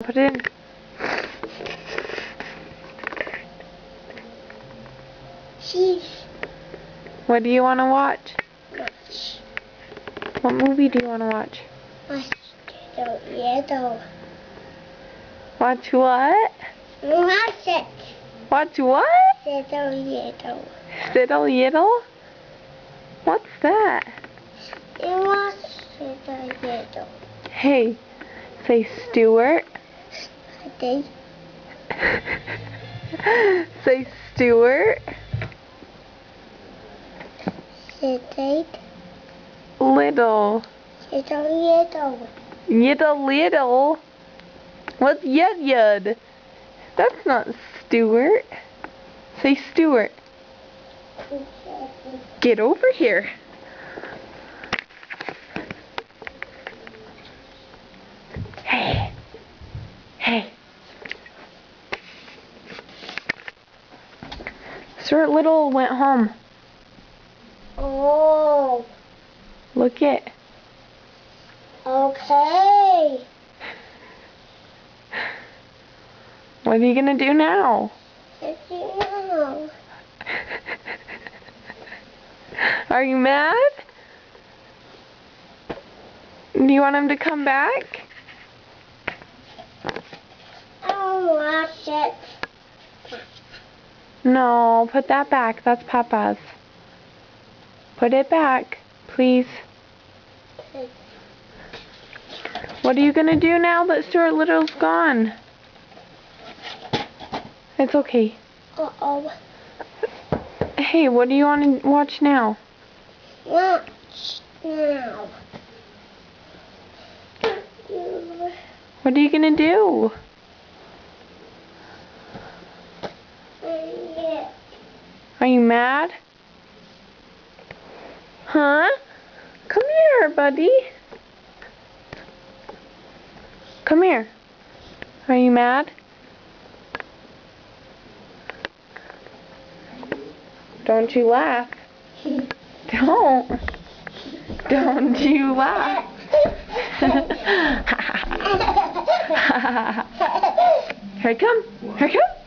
Put it in. Cheese. What do you want to watch? Watch. What movie do you want to watch? Watch the yellow. Watch what? Watch it. Watch what? Little yellow. Fiddle Yiddle? What's that? Watch little yellow. Hey, say Stuart. I think. Say Stuart. Little Little. yellow. Yiddle Little. What's Yud Yud? That's not Stuart. Say Stuart. Get over here. Hey. Hey. Stuart Little went home. Oh. Look it. Okay. What are you gonna do now? No. Are you mad? Do you want him to come back? I'll watch it. No, put that back. That's Papa's. Put it back, please. What are you gonna do now that Stuart Little's gone? It's okay. Uh-oh. Hey, what do you want to watch now? Watch now. What are you gonna do? Are you mad? Huh? Come here, buddy. Come here. Are you mad? Don't you laugh. Don't. Don't you laugh. Here I come. Here I come.